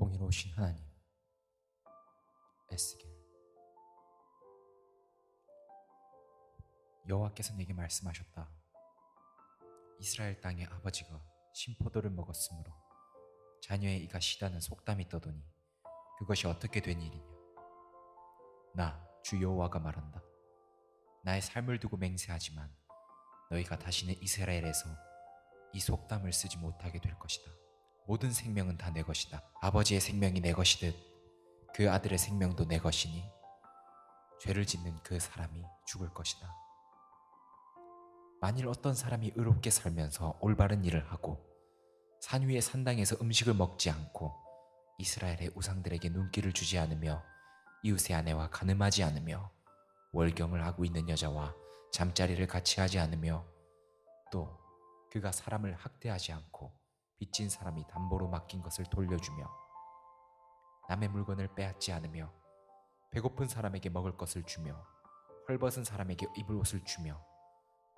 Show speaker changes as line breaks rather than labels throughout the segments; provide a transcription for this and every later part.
공의로우신 하나님, 에스겔. 여호와께서 내게 말씀하셨다. 이스라엘 땅의 아버지가 신포도를 먹었으므로 자녀의 이가 시다는 속담이 떠도니 그것이 어떻게 된 일이냐. 나 주 여호와가 말한다. 나의 삶을 두고 맹세하지만 너희가 다시는 이스라엘에서 이 속담을 쓰지 못하게 될 것이다. 모든 생명은 다 내 것이다. 아버지의 생명이 내 것이듯 그 아들의 생명도 내 것이니 죄를 짓는 그 사람이 죽을 것이다. 만일 어떤 사람이 의롭게 살면서 올바른 일을 하고 산 위의 산당에서 음식을 먹지 않고 이스라엘의 우상들에게 눈길을 주지 않으며 이웃의 아내와 간음하지 않으며 월경을 하고 있는 여자와 잠자리를 같이 하지 않으며 또 그가 사람을 학대하지 않고 빚진 사람이 담보로 맡긴 것을 돌려주며 남의 물건을 빼앗지 않으며 배고픈 사람에게 먹을 것을 주며 헐벗은 사람에게 입을 옷을 주며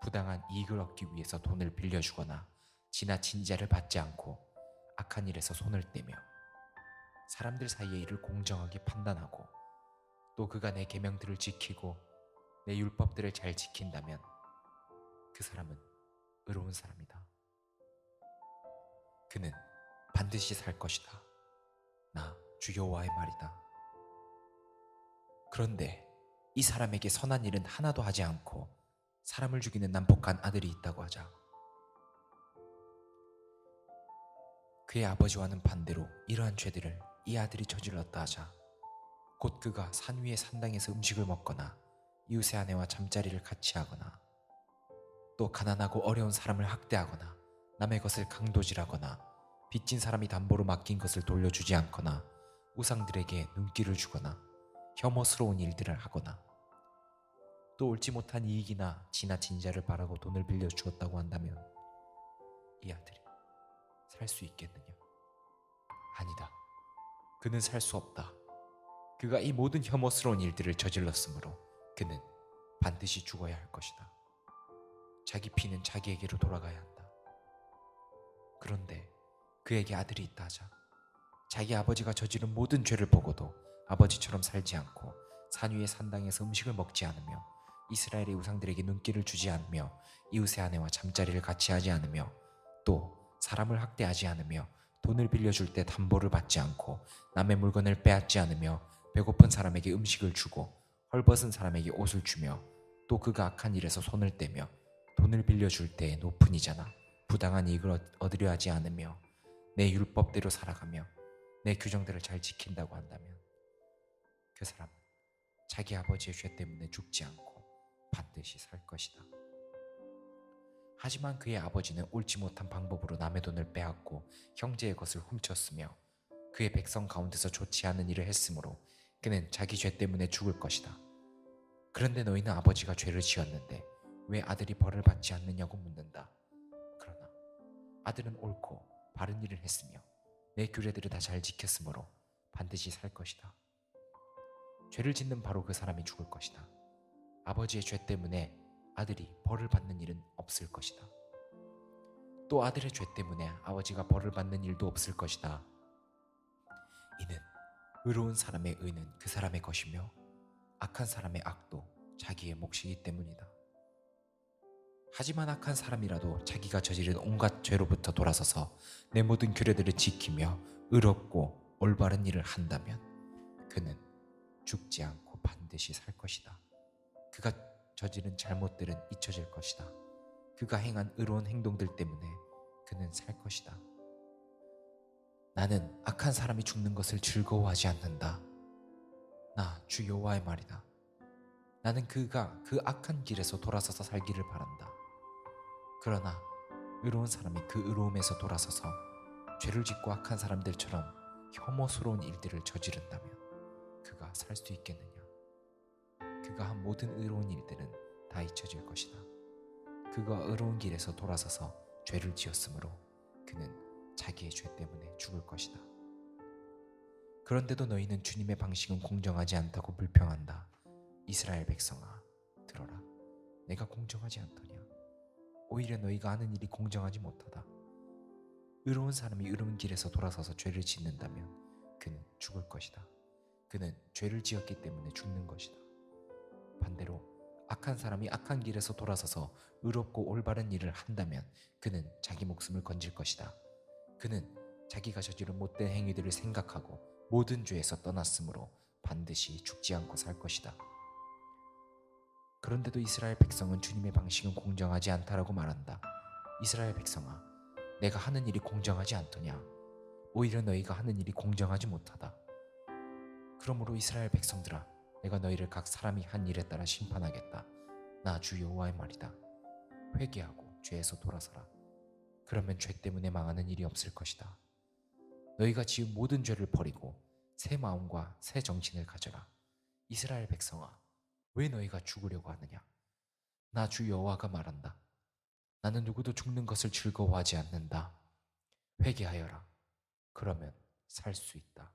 부당한 이익을 얻기 위해서 돈을 빌려주거나 지나친 자를 받지 않고 악한 일에서 손을 떼며 사람들 사이의 일을 공정하게 판단하고 또 그가 내 계명들을 지키고 내 율법들을 잘 지킨다면 그 사람은 의로운 사람이다. 그는 반드시 살 것이다. 나 주 여호와의 말이다. 그런데 이 사람에게 선한 일은 하나도 하지 않고 사람을 죽이는 난폭한 아들이 있다고 하자. 그의 아버지와는 반대로 이러한 죄들을 이 아들이 저질렀다 하자. 곧 그가 산 위의 산당에서 음식을 먹거나 이웃의 아내와 잠자리를 같이 하거나 또 가난하고 어려운 사람을 학대하거나 남의 것을 강도질하거나 빚진 사람이 담보로 맡긴 것을 돌려주지 않거나 우상들에게 눈길을 주거나 혐오스러운 일들을 하거나 또 옳지 못한 이익이나 지나친 자를 바라고 돈을 빌려 주었다고 한다면 이 아들이 살 수 있겠느냐? 아니다. 그는 살 수 없다. 그가 이 모든 혐오스러운 일들을 저질렀으므로 그는 반드시 죽어야 할 것이다. 자기 피는 자기에게로 돌아가야 한다. 그런데 그에게 아들이 있다 하자. 자기 아버지가 저지른 모든 죄를 보고도 아버지처럼 살지 않고 산 위의 산당에서 음식을 먹지 않으며 이스라엘의 우상들에게 눈길을 주지 않으며 이웃의 아내와 잠자리를 같이 하지 않으며 또 사람을 학대하지 않으며 돈을 빌려줄 때 담보를 받지 않고 남의 물건을 빼앗지 않으며 배고픈 사람에게 음식을 주고 헐벗은 사람에게 옷을 주며 또 그가 악한 일에서 손을 떼며 돈을 빌려줄 때 높은 이자나 부당한 이익을 얻으려 하지 않으며 내 율법대로 살아가며 내 규정들을 잘 지킨다고 한다면 그 사람은 자기 아버지의 죄 때문에 죽지 않고 반드시 살 것이다. 하지만 그의 아버지는 옳지 못한 방법으로 남의 돈을 빼앗고 형제의 것을 훔쳤으며 그의 백성 가운데서 좋지 않은 일을 했으므로 그는 자기 죄 때문에 죽을 것이다. 그런데 너희는 아버지가 죄를 지었는데 왜 아들이 벌을 받지 않느냐고 묻는다. 그러나 아들은 옳고 바른 일을 했으며 내 규례들을 다 잘 지켰으므로 반드시 살 것이다. 죄를 짓는 바로 그 사람이 죽을 것이다. 아버지의 죄 때문에 아들이 벌을 받는 일은 없을 것이다. 또 아들의 죄 때문에 아버지가 벌을 받는 일도 없을 것이다. 이는 의로운 사람의 의는 그 사람의 것이며 악한 사람의 악도 자기의 몫이기 때문이다. 하지만 악한 사람이라도 자기가 저지른 온갖 죄로부터 돌아서서 내 모든 규례들을 지키며 의롭고 올바른 일을 한다면 그는 죽지 않고 반드시 살 것이다. 그가 저지른 잘못들은 잊혀질 것이다. 그가 행한 의로운 행동들 때문에 그는 살 것이다. 나는 악한 사람이 죽는 것을 즐거워하지 않는다. 나 주 여호와의 말이다. 나는 그가 그 악한 길에서 돌아서서 살기를 바란다. 그러나 의로운 사람이 그 의로움에서 돌아서서 죄를 짓고 악한 사람들처럼 혐오스러운 일들을 저지른다면 그가 살 수 있겠느냐? 그가 한 모든 의로운 일들은 다 잊혀질 것이다. 그가 의로운 길에서 돌아서서 죄를 지었으므로 그는 자기의 죄 때문에 죽을 것이다. 그런데도 너희는 주님의 방식은 공정하지 않다고 불평한다. 이스라엘 백성아, 들어라. 내가 공정하지 않더냐? 오히려 너희가 하는 일이 공정하지 못하다. 의로운 사람이 의로운 길에서 돌아서서 죄를 짓는다면 그는 죽을 것이다. 그는 죄를 지었기 때문에 죽는 것이다. 반대로 악한 사람이 악한 길에서 돌아서서 의롭고 올바른 일을 한다면 그는 자기 목숨을 건질 것이다. 그는 자기가 저지른 못된 행위들을 생각하고 모든 죄에서 떠났으므로 반드시 죽지 않고 살 것이다. 그런데도 이스라엘 백성은 주님의 방식은 공정하지 않다라고 말한다. 이스라엘 백성아, 내가 하는 일이 공정하지 않더냐? 오히려 너희가 하는 일이 공정하지 못하다. 그러므로 이스라엘 백성들아, 내가 너희를 각 사람이 한 일에 따라 심판하겠다. 나 주 여호와의 말이다. 회개하고 죄에서 돌아서라. 그러면 죄 때문에 망하는 일이 없을 것이다. 너희가 지은 모든 죄를 버리고 새 마음과 새 정신을 가져라. 이스라엘 백성아, 왜 너희가 죽으려고 하느냐? 나 주 여호와가 말한다. 나는 누구도 죽는 것을 즐거워하지 않는다. 회개하여라. 그러면 살 수 있다.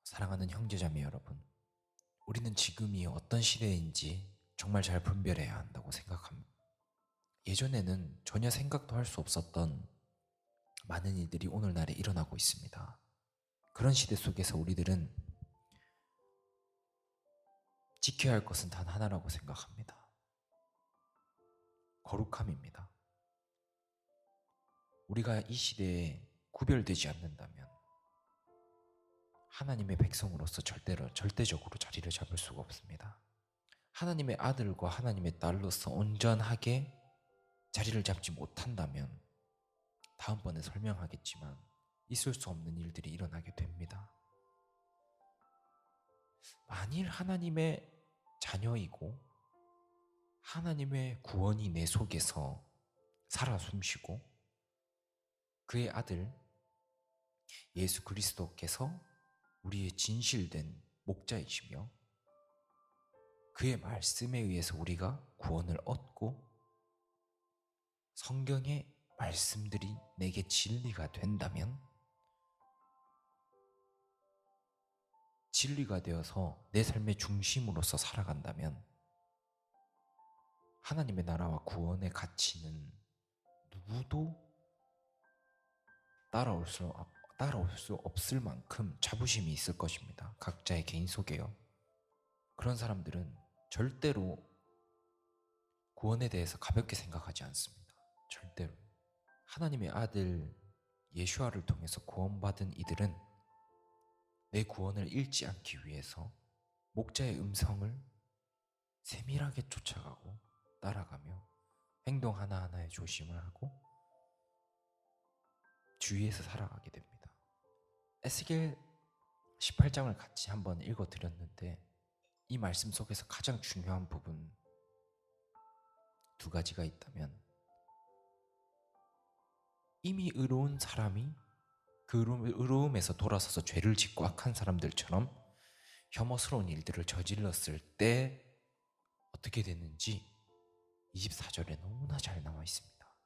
사랑하는 형제자매 여러분, 우리는 지금이 어떤 시대인지 정말 잘 분별해야 한다고 생각합니다. 예전에는 전혀 생각도 할 수 없었던 많은 일들이 오늘날에 일어나고 있습니다. 그런 시대 속에서 우리들은 지켜야 할 것은 단 하나라고 생각합니다. 거룩함입니다. 우리가 이 시대에 구별되지 않는다면 하나님의 백성으로서 절대적으로 자리를 잡을 수가 없습니다. 하나님의 아들과 하나님의 딸로서 온전하게 자리를 잡지 못한다면 다음번에 설명하겠지만 있을 수 없는 일들이 일어나게 됩니다. 만일 하나님의 자녀이고 하나님의 구원이 내 속에서 살아 숨쉬고 그의 아들 예수 그리스도께서 우리의 진실된 목자이시며 그의 말씀에 의해서 우리가 구원을 얻고 성경의 말씀들이 내게 진리가 된다면, 진리가 되어서 내 삶의 중심으로서 살아간다면 하나님의 나라와 구원의 가치는 누구도 따라올 수 없을 만큼 자부심이 있을 것입니다. 각자의 개인 속에요. 그런 사람들은 절대로 구원에 대해서 가볍게 생각하지 않습니다. 절대로. 하나님의 아들 예수아를 통해서 구원받은 이들은 내 구원을 잃지 않기 위해서 목자의 음성을 세밀하게 쫓아가고 따라가며 행동 하나하나에 조심을 하고 주위에서 살아가게 됩니다. 에스겔 18장을 같이 한번 읽어드렸는데 이 말씀 속에서 가장 중요한 부분 두 가지가 있다면, 이미 의로운 사람이 그 의로움에서 돌아서서 죄를 짓고 악한 사람들처럼 혐오스러운 일들을 저질렀을 때 어떻게 됐는지 24절에 너무나 잘 나와 있습니다.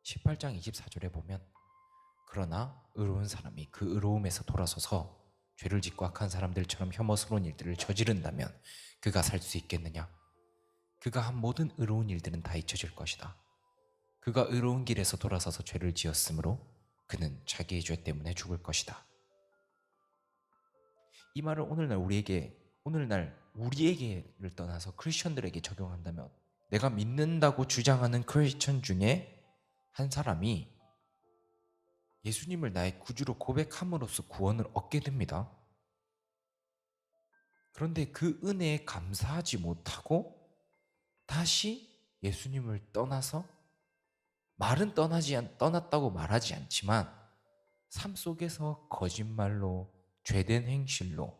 18장 24절에 보면, 그러나 의로운 사람이 그 의로움에서 돌아서서 죄를 짓고 악한 사람들처럼 혐오스러운 일들을 저지른다면 그가 살 수 있겠느냐? 그가 한 모든 의로운 일들은 다 잊혀질 것이다. 그가 의로운 길에서 돌아서서 죄를 지었으므로 그는 자기의 죄 때문에 죽을 것이다. 이 말을 오늘날 우리에게를 떠나서 크리스천들에게 적용한다면, 내가 믿는다고 주장하는 크리스천 중에 한 사람이 예수님을 나의 구주로 고백함으로써 구원을 얻게 됩니다. 그런데 그 은혜에 감사하지 못하고 다시 예수님을 떠나서, 말은 떠났다고 말하지 않지만 삶 속에서 거짓말로, 죄된 행실로,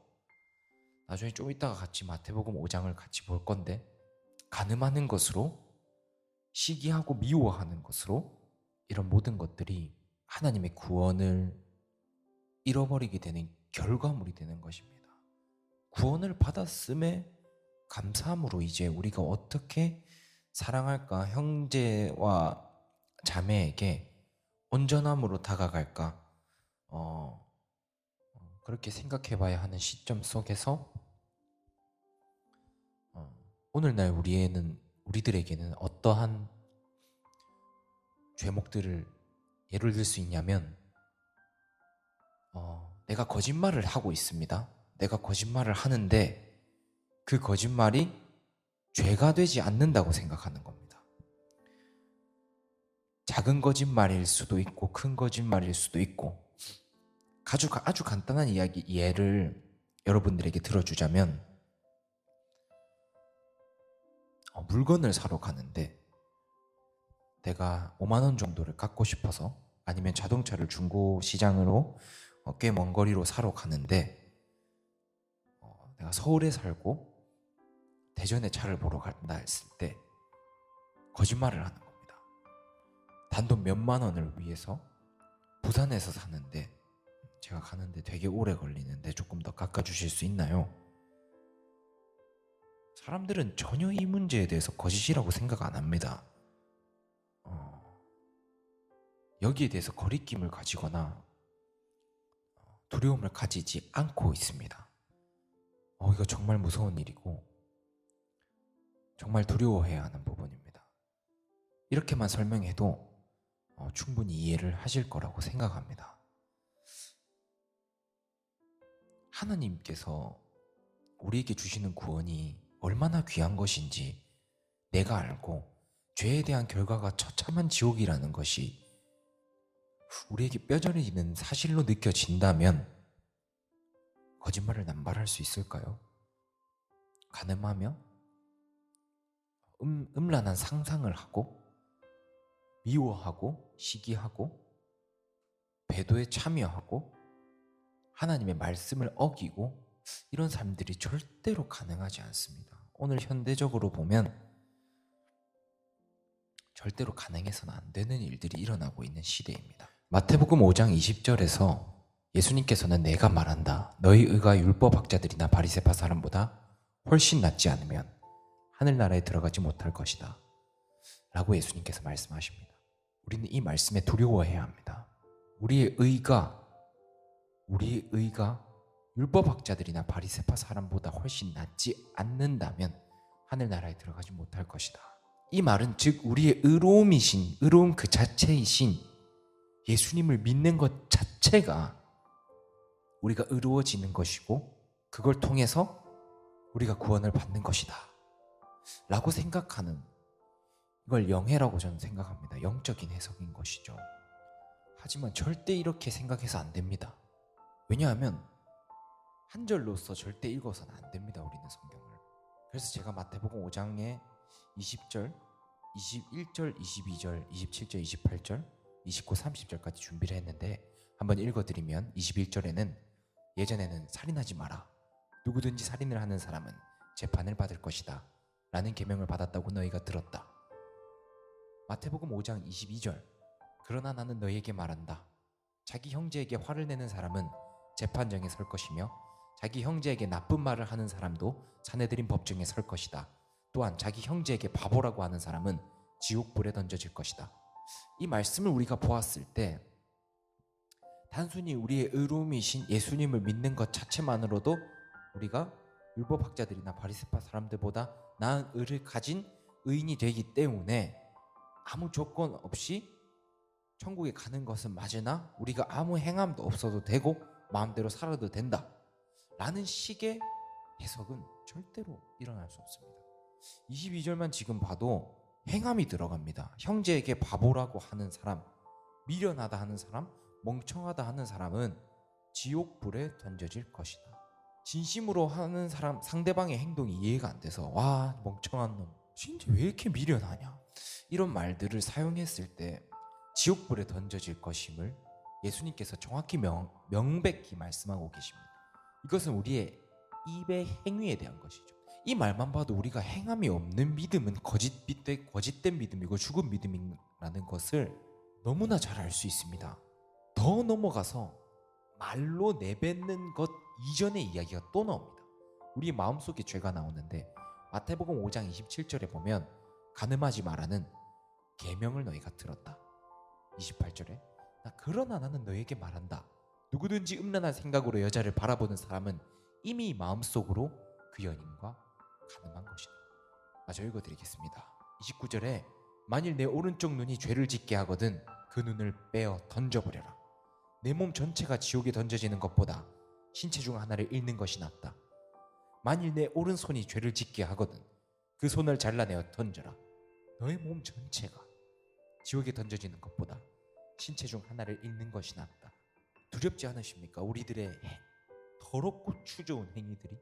나중에 좀 이따가 같이 마태복음 5장을 같이 볼 건데, 간음하는 것으로, 시기하고 미워하는 것으로, 이런 모든 것들이 하나님의 구원을 잃어버리게 되는 결과물이 되는 것입니다. 구원을 받았음에 감사함으로 이제 우리가 어떻게 사랑할까, 형제와 자매에게 온전함으로 다가갈까, 그렇게 생각해 봐야 하는 시점 속에서 오늘날 우리들에게는 어떠한 죄목들을 예를 들 수 있냐면 내가 거짓말을 하고 있습니다. 내가 거짓말을 하는데 그 거짓말이 죄가 되지 않는다고 생각하는 겁니다. 작은 거짓말일 수도 있고 큰 거짓말일 수도 있고 아주 간단한 예를 여러분들에게 들어주자면 물건을 사러 가는데 내가 5만 원 정도를 깎고 싶어서 아니면 자동차를 중고 시장으로 꽤 먼 거리로 사러 가는데 내가 서울에 살고 대전에 차를 보러 간다 했을 때 거짓말을 하는 겁니다. 단돈 몇만 원을 위해서 부산에서 사는데 제가 가는데 되게 오래 걸리는데 조금 더 깎아주실 수 있나요? 사람들은 전혀 이 문제에 대해서 거짓이라고 생각 안 합니다. 여기에 대해서 거리낌을 가지거나 두려움을 가지지 않고 있습니다. 이거 정말 무서운 일이고 정말 두려워해야 하는 부분입니다. 이렇게만 설명해도 충분히 이해를 하실 거라고 생각합니다. 하나님께서 우리에게 주시는 구원이 얼마나 귀한 것인지 내가 알고 죄에 대한 결과가 처참한 지옥이라는 것이 우리에게 뼈저리는 사실로 느껴진다면 거짓말을 남발할 수 있을까요? 가늠하며 음란한 상상을 하고 미워하고 시기하고 배도에 참여하고 하나님의 말씀을 어기고 이런 삶들이 절대로 가능하지 않습니다. 오늘 현대적으로 보면 절대로 가능해서는 안 되는 일들이 일어나고 있는 시대입니다. 마태복음 5장 20절에서 예수님께서는 내가 말한다. 너희 의가 율법학자들이나 바리새파 사람보다 훨씬 낫지 않으면 하늘나라에 들어가지 못할 것이다 라고 예수님께서 말씀하십니다. 우리는 이 말씀에 두려워해야 합니다. 우리의 의가 율법학자들이나 바리새파 사람보다 훨씬 낫지 않는다면 하늘나라에 들어가지 못할 것이다. 이 말은 즉 우리의 의로움 그 자체이신 예수님을 믿는 것 자체가 우리가 의로워지는 것이고 그걸 통해서 우리가 구원을 받는 것이다 라고 생각하는, 이걸 영해라고 저는 생각합니다. 영적인 해석인 것이죠. 하지만 절대 이렇게 생각해서 안 됩니다. 왜냐하면 한 절로서 절대 읽어서는 안 됩니다. 우리는 성경을. 그래서 제가 마태복음 5장에 20절, 21절, 22절, 27절, 28절, 29, 30절까지 준비를 했는데 한번 읽어드리면 21절에는 예전에는 살인하지 마라. 누구든지 살인을 하는 사람은 재판을 받을 것이다 라는 계명을 받았다고 너희가 들었다. 마태복음 5장 22절 그러나 나는 너희에게 말한다. 자기 형제에게 화를 내는 사람은 재판정에 설 것이며 자기 형제에게 나쁜 말을 하는 사람도 사내들인 법정에 설 것이다. 또한 자기 형제에게 바보라고 하는 사람은 지옥불에 던져질 것이다. 이 말씀을 우리가 보았을 때 단순히 우리의 의로움이신 예수님을 믿는 것 자체만으로도 우리가 율법학자들이나 바리새파 사람들보다 나은 의를 가진 의인이 되기 때문에 아무 조건 없이 천국에 가는 것은 맞으나 우리가 아무 행함도 없어도 되고 마음대로 살아도 된다 라는 식의 해석은 절대로 일어날 수 없습니다. 22절만 지금 봐도 행함이 들어갑니다. 형제에게 바보라고 하는 사람, 미련하다 하는 사람, 멍청하다 하는 사람은 지옥불에 던져질 것이다. 진심으로 하는 사람, 상대방의 행동이 이해가 안 돼서 와 멍청한 놈 진짜 왜 이렇게 미련하냐 이런 말들을 사용했을 때 지옥불에 던져질 것임을 예수님께서 정확히 명백히 말씀하고 계십니다. 이것은 우리의 입의 행위에 대한 것이죠. 이 말만 봐도 우리가 행함이 없는 믿음은 거짓된 믿음이고 죽은 믿음이라는 것을 너무나 잘 알 수 있습니다. 더 넘어가서 말로 내뱉는 것 이전의 이야기가 또 나옵니다. 우리 마음속에 죄가 나오는데 마태복음 5장 27절에 보면 간음하지 마라는 계명을 너희가 들었다. 28절에 그러나 나는 너희에게 말한다. 누구든지 음란한 생각으로 여자를 바라보는 사람은 이미 마음속으로 그 여인과 간음한 것이다. 마저 읽어드리겠습니다. 29절에 만일 내 오른쪽 눈이 죄를 짓게 하거든 그 눈을 빼어 던져버려라. 내 몸 전체가 지옥에 던져지는 것보다 신체 중 하나를 잃는 것이 낫다. 만일 내 오른손이 죄를 짓게 하거든 그 손을 잘라내어 던져라. 너의 몸 전체가 지옥에 던져지는 것보다 신체 중 하나를 잃는 것이 낫다. 두렵지 않으십니까? 우리들의 더럽고 추저운 행위들이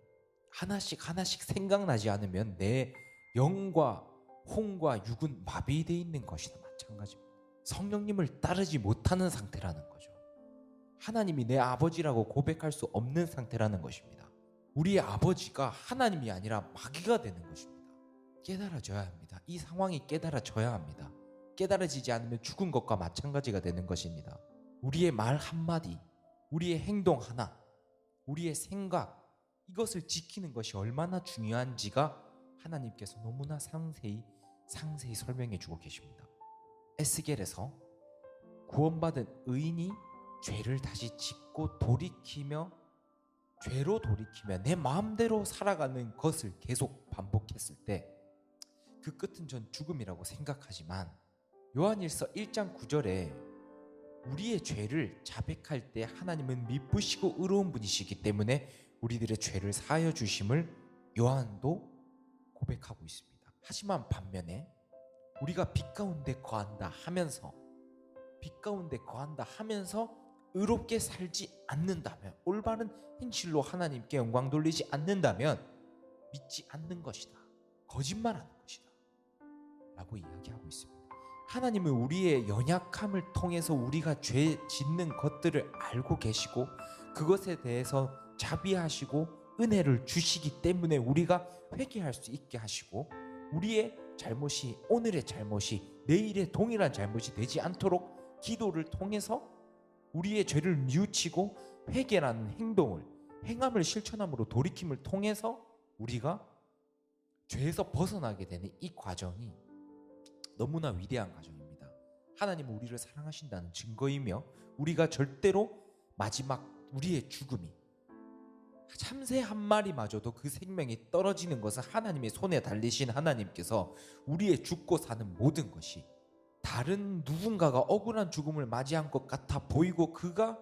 하나씩 하나씩 생각나지 않으면 내 영과 혼과 육은 마비되어 있는 것이나 마찬가지입니다. 성령님을 따르지 못하는 상태라는 거죠. 하나님이 내 아버지라고 고백할 수 없는 상태라는 것입니다. 우리의 아버지가 하나님이 아니라 마귀가 되는 것입니다. 깨달아져야 합니다. 이 상황이 깨달아져야 합니다. 깨달아지지 않으면 죽은 것과 마찬가지가 되는 것입니다. 우리의 말 한마디, 우리의 행동 하나, 우리의 생각, 이것을 지키는 것이 얼마나 중요한지가 하나님께서 너무나 상세히 설명해 주고 계십니다. 에스겔에서 구원받은 의인이 죄를 다시 짓고 죄로 돌이키며 내 마음대로 살아가는 것을 계속 반복했을 때 그 끝은 전 죽음이라고 생각하지만 요한일서 1장 9절에 우리의 죄를 자백할 때 하나님은 미쁘시고 의로운 분이시기 때문에 우리들의 죄를 사하여 주심을 요한도 고백하고 있습니다. 하지만 반면에 우리가 빛 가운데 거한다 하면서 의롭게 살지 않는다면, 올바른 행실로 하나님께 영광 돌리지 않는다면 믿지 않는 것이다, 거짓말하는 것이다 라고 이야기하고 있습니다. 하나님은 우리의 연약함을 통해서 우리가 죄 짓는 것들을 알고 계시고 그것에 대해서 자비하시고 은혜를 주시기 때문에 우리가 회개할 수 있게 하시고 우리의 잘못이, 오늘의 잘못이 내일의 동일한 잘못이 되지 않도록 기도를 통해서 우리의 죄를 뉘우치고 회개라는 행함을 실천함으로 돌이킴을 통해서 우리가 죄에서 벗어나게 되는 이 과정이 너무나 위대한 과정입니다. 하나님은 우리를 사랑하신다는 증거이며 우리가 절대로 마지막 우리의 죽음이, 참새 한 마리마저도 그 생명이 떨어지는 것은 하나님의 손에 달리신 하나님께서 우리의 죽고 사는 모든 것이 다른 누군가가 억울한 죽음을 맞이한 것 같아 보이고 그가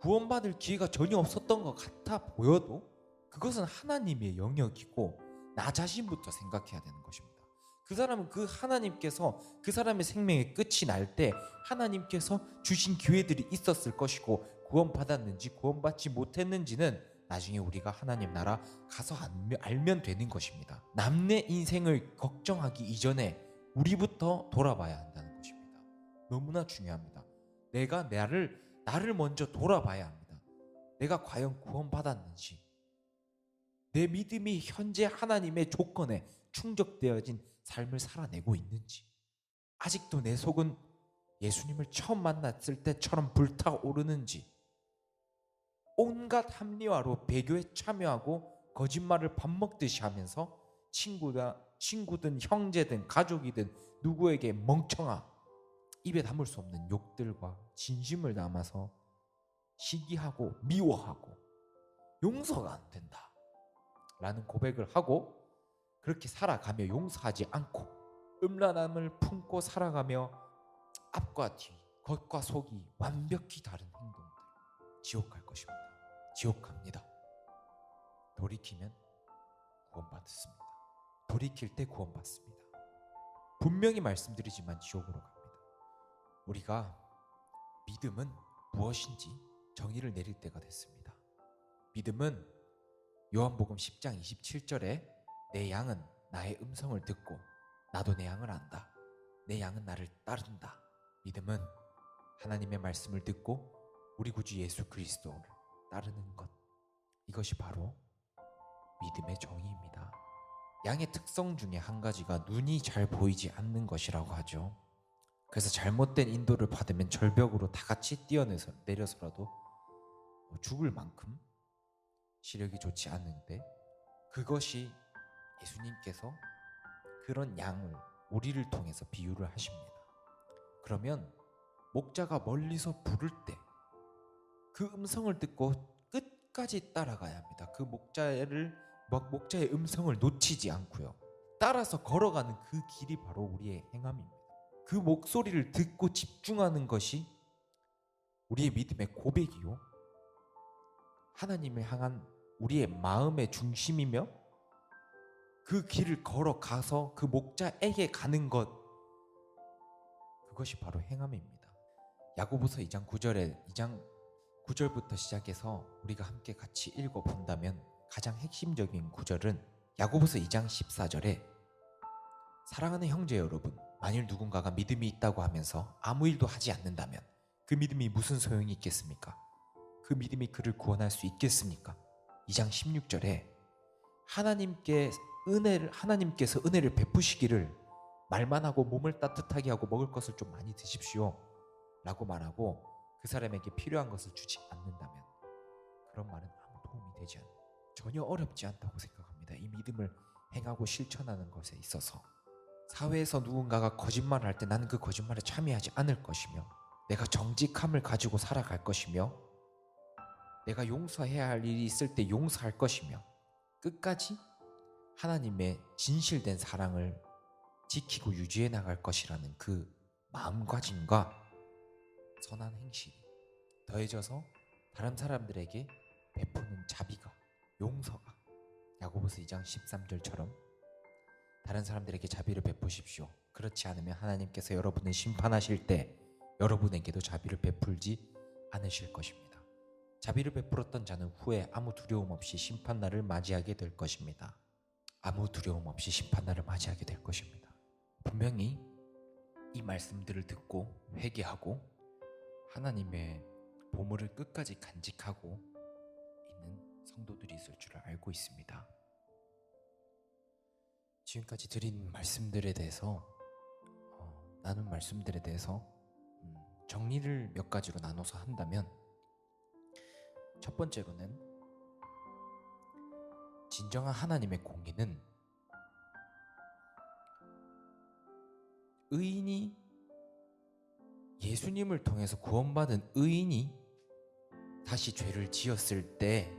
구원받을 기회가 전혀 없었던 것 같아 보여도 그것은 하나님의 영역이고 나 자신부터 생각해야 되는 것입니다. 그 사람은 그 하나님께서 그 사람의 생명의 끝이 날 때 하나님께서 주신 기회들이 있었을 것이고 구원받았는지 구원받지 못했는지는 나중에 우리가 하나님 나라 가서 알면 되는 것입니다. 남의 인생을 걱정하기 이전에 우리부터 돌아봐야 한다는 것입니다. 너무나 중요합니다. 내가 나를 먼저 돌아봐야 합니다. 내가 과연 구원받았는지, 내 믿음이 현재 하나님의 조건에 충족되어진 삶을 살아내고 있는지, 아직도 내 속은 예수님을 처음 만났을 때처럼 불타오르는지, 온갖 합리화로 배교에 참여하고 거짓말을 밥 먹듯이 하면서 친구든 형제든 가족이든 누구에게 멍청아 입에 담을 수 없는 욕들과 진심을 담아서 시기하고 미워하고 용서가 안 된다 라는 고백을 하고 그렇게 살아가며 용서하지 않고 음란함을 품고 살아가며 앞과 뒤, 겉과 속이 완벽히 다른 행동들, 지옥 갈 것입니다. 지옥 갑니다. 돌이키면 구원받습니다. 돌이킬 때 구원받습니다. 분명히 말씀드리지만 지옥으로 갑니다. 우리가 믿음은 무엇인지 정의를 내릴 때가 됐습니다. 믿음은 요한복음 10장 27절에 내 양은 나의 음성을 듣고 나도 내 양을 안다. 내 양은 나를 따른다. 믿음은 하나님의 말씀을 듣고 우리 구주 예수 그리스도를 따르는 것, 이것이 바로 믿음의 정의입니다. 양의 특성 중에 한 가지가 눈이 잘 보이지 않는 것이라고 하죠. 그래서 잘못된 인도를 받으면 절벽으로 다 같이 뛰어내려서라도 죽을 만큼 시력이 좋지 않은데, 그것이 예수님께서 그런 양을 우리를 통해서 비유를 하십니다. 그러면 목자가 멀리서 부를 때 그 음성을 듣고 끝까지 따라가야 합니다. 그 목자의 음성을 놓치지 않고요. 따라서 걸어가는 그 길이 바로 우리의 행함입니다. 그 목소리를 듣고 집중하는 것이 우리의 믿음의 고백이요, 하나님을 향한 우리의 마음의 중심이며 그 길을 걸어가서 그 목자에게 가는 것, 그것이 바로 행함입니다. 야고보서 2장 9절부터 시작해서 우리가 함께 같이 읽어본다면 가장 핵심적인 구절은 야고보서 2장 14절에 사랑하는 형제 여러분, 만일 누군가가 믿음이 있다고 하면서 아무 일도 하지 않는다면 그 믿음이 무슨 소용이 있겠습니까? 그 믿음이 그를 구원할 수 있겠습니까? 2장 16절에 하나님께서 은혜를 베푸시기를 말만 하고 몸을 따뜻하게 하고 먹을 것을 좀 많이 드십시오 라고 말하고 그 사람에게 필요한 것을 주지 않는다면 그런 말은 아무 도움이 되지 않는, 전혀 어렵지 않다고 생각합니다. 이 믿음을 행하고 실천하는 것에 있어서 사회에서 누군가가 거짓말을 할 때 나는 그 거짓말에 참여하지 않을 것이며, 내가 정직함을 가지고 살아갈 것이며, 내가 용서해야 할 일이 있을 때 용서할 것이며, 끝까지 하나님의 진실된 사랑을 지키고 유지해 나갈 것이라는 그 마음가짐과 선한 행실이 더해져서 다른 사람들에게 베푸는 자비가, 용서가, 야고보서 2장 13절처럼 다른 사람들에게 자비를 베푸십시오. 그렇지 않으면 하나님께서 여러분을 심판하실 때 여러분에게도 자비를 베풀지 않으실 것입니다. 자비를 베풀었던 자는 후에 아무 두려움 없이 심판날을 맞이하게 될 것입니다. 아무 두려움 없이 심판날을 맞이하게 될 것입니다. 분명히 이 말씀들을 듣고 회개하고 하나님의 보물을 끝까지 간직하고 있는 성도들이 있을 줄 알고 있습니다. 지금까지 드린 말씀들에 대해서 나눈 말씀들에 대해서 정리를 몇 가지로 나눠서 한다면, 첫 번째로는 진정한 하나님의 공의는 의인이, 예수님을 통해서 구원받은 의인이 다시 죄를 지었을 때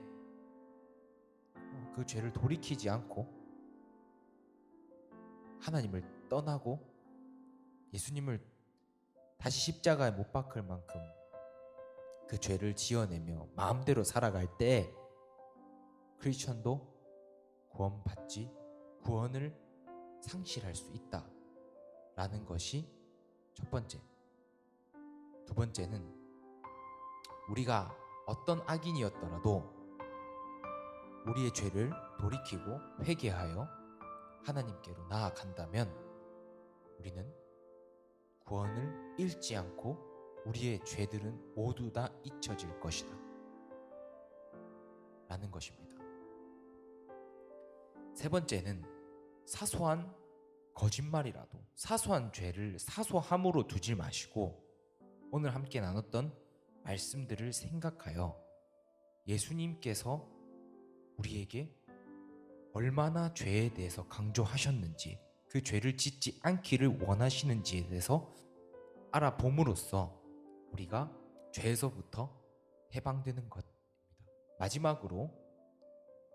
그 죄를 돌이키지 않고 하나님을 떠나고 예수님을 다시 십자가에 못 박을 만큼 그 죄를 지어내며 마음대로 살아갈 때 크리스천도 구원을 상실할 수 있다라는 것이 첫 번째. 두 번째는 우리가 어떤 악인이었더라도 우리의 죄를 돌이키고 회개하여 하나님께로 나아간다면 우리는 구원을 잃지 않고 우리의 죄들은 모두 다 잊혀질 것이다 라는 것입니다. 세 번째는 사소한 거짓말이라도, 사소한 죄를 사소함으로 두지 마시고 오늘 함께 나눴던 말씀들을 생각하여 예수님께서 우리에게 얼마나 죄에 대해서 강조하셨는지, 그 죄를 짓지 않기를 원하시는지에 대해서 알아봄으로써 우리가 죄에서부터 해방되는 것입니다. 마지막으로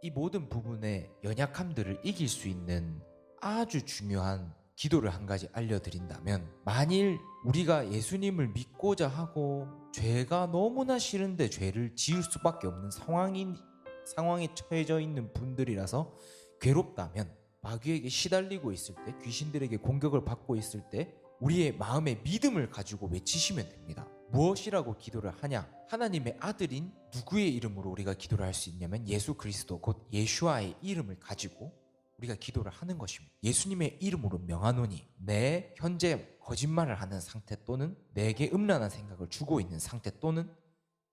이 모든 부분의 연약함들을 이길 수 있는 아주 중요한 기도를 한 가지 알려드린다면, 만일 우리가 예수님을 믿고자 하고 죄가 너무나 싫은데 죄를 지을 수밖에 없는 상황에 처해져 있는 분들이라서 괴롭다면, 마귀에게 시달리고 있을 때, 귀신들에게 공격을 받고 있을 때 우리의 마음의 믿음을 가지고 외치시면 됩니다. 무엇이라고 기도를 하냐? 하나님의 아들인 누구의 이름으로 우리가 기도를 할 수 있냐면 예수 그리스도 곧 예슈아의 이름을 가지고 우리가 기도를 하는 것입니다. 예수님의 이름으로 명하노니, 내 현재 거짓말을 하는 상태 또는 내게 음란한 생각을 주고 있는 상태 또는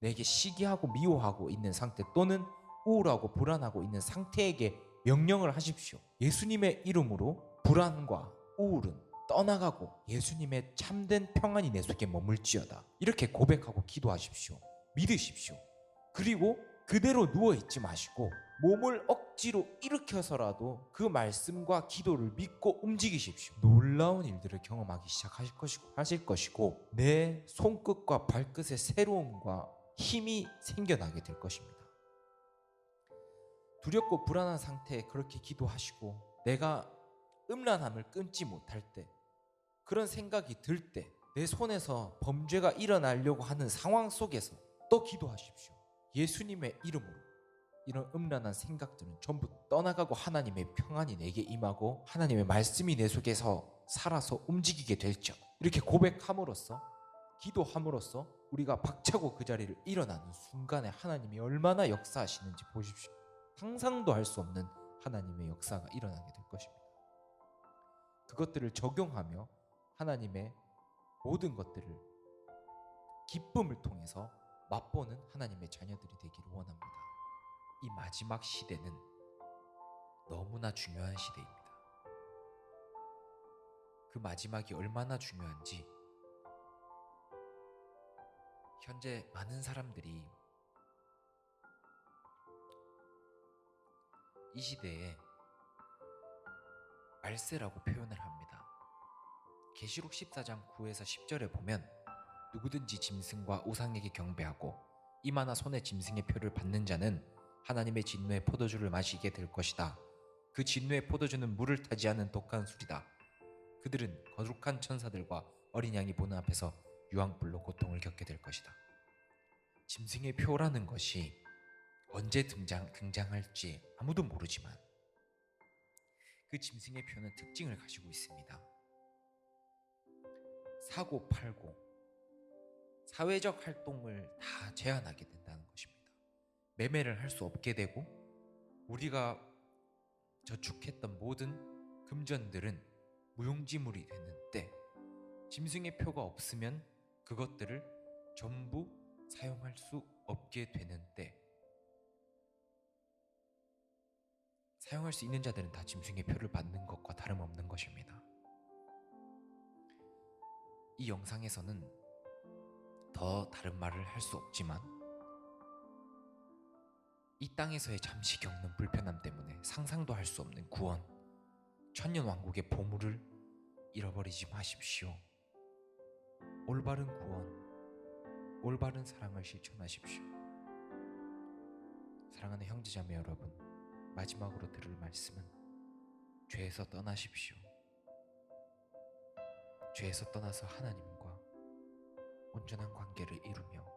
내게 시기하고 미워하고 있는 상태 또는 우울하고 불안하고 있는 상태에게 명령을 하십시오. 예수님의 이름으로 불안과 우울은 떠나가고 예수님의 참된 평안이 내 속에 머물지어다. 이렇게 고백하고 기도하십시오. 믿으십시오. 그리고 그대로 누워있지 마시고 몸을 억지로 일으켜서라도 그 말씀과 기도를 믿고 움직이십시오. 놀라운 일들을 경험하기 시작하실 것이고 내 손끝과 발끝에 새로움과 힘이 생겨나게 될 것입니다. 두렵고 불안한 상태에 그렇게 기도하시고 내가 음란함을 끊지 못할 때 그런 생각이 들 때 내 손에서 범죄가 일어나려고 하는 상황 속에서 또 기도하십시오. 예수님의 이름으로 이런 음란한 생각들은 전부 떠나가고 하나님의 평안이 내게 임하고 하나님의 말씀이 내 속에서 살아서 움직이게 될죠. 이렇게 고백함으로써, 기도함으로써 우리가 박차고 그 자리를 일어나는 순간에 하나님이 얼마나 역사하시는지 보십시오. 상상도 할 수 없는 하나님의 역사가 일어나게 될 것입니다. 그것들을 적용하며 하나님의 모든 것들을 기쁨을 통해서 맛보는 하나님의 자녀들이 되기를 원합니다. 이 마지막 시대는 너무나 중요한 시대입니다. 그 마지막이 얼마나 중요한지 현재 많은 사람들이 이 시대에 말세라고 표현을 합니다. 계시록 14장 9에서 10절에 보면 누구든지 짐승과 우상에게 경배하고 이마나 손에 짐승의 표를 받는 자는 하나님의 진노의 포도주를 마시게 될 것이다. 그 진노의 포도주는 물을 타지 않은 독한 술이다. 그들은 거룩한 천사들과 어린 양이 보는 앞에서 유황불로 고통을 겪게 될 것이다. 짐승의 표라는 것이 언제 등장할지 아무도 모르지만 그 짐승의 표는 특징을 가지고 있습니다. 사고 팔고 사회적 활동을 다 제한하게 된다는 것입니다. 매매를 할 수 없게 되고 우리가 저축했던 모든 금전들은 무용지물이 되는 때, 짐승의 표가 없으면 그것들을 전부 사용할 수 없게 되는 때, 사용할 수 있는 자들은 다 짐승의 표를 받는 것과 다름없는 것입니다. 이 영상에서는 더 다른 말을 할 수 없지만 이 땅에서의 잠시 겪는 불편함 때문에 상상도 할 수 없는 구원, 천년왕국의 보물을 잃어버리지 마십시오. 올바른 구원, 올바른 사랑을 실천하십시오. 사랑하는 형제자매 여러분, 마지막으로 들을 말씀은 죄에서 떠나십시오. 죄에서 떠나서 하나님과 온전한 관계를 이루며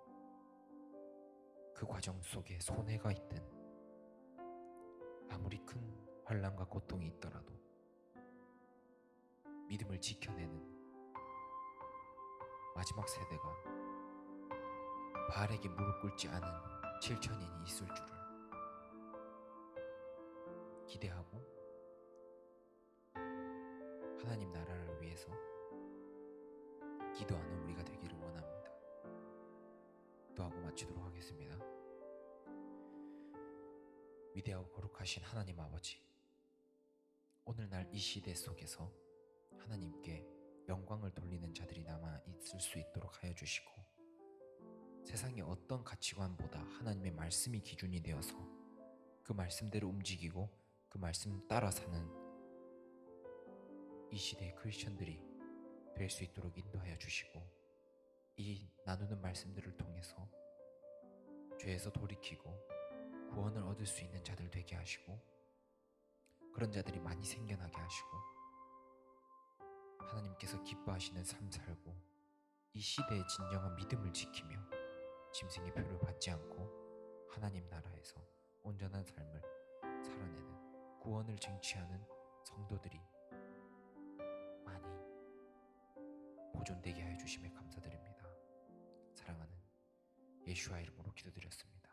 그 과정 속에 손해가 있든 아무리 큰 환난과 고통이 있더라도 믿음을 지켜내는 마지막 세대가 바알에게 무릎 꿇지 않은 7천인이 있을 줄을 기대하고 하나님 나라를 위해서 기도하는 우리가 되기를 원합니다. 기도하고 마치도록 하겠습니다. 위대하고 거룩하신 하나님 아버지, 오늘날 이 시대 속에서 하나님께 영광을 돌리는 자들이 남아 있을 수 있도록 하여 주시고, 세상의 어떤 가치관보다 하나님의 말씀이 기준이 되어서 그 말씀대로 움직이고 그 말씀 따라 사는 이 시대의 크리스천들이 될 수 있도록 인도하여 주시고, 이 나누는 말씀들을 통해서 죄에서 돌이키고 구원을 얻을 수 있는 자들 되게 하시고, 그런 자들이 많이 생겨나게 하시고, 하나님께서 기뻐하시는 삶 살고 이 시대의 진정한 믿음을 지키며 짐승의 표를 받지 않고 하나님 나라에서 온전한 삶을 살아내는 구원을 쟁취하는 성도들이 많이 보존되게 하여 주심에 감사드립니다. 사랑하는 예수와 이름으로 기도드렸습니다.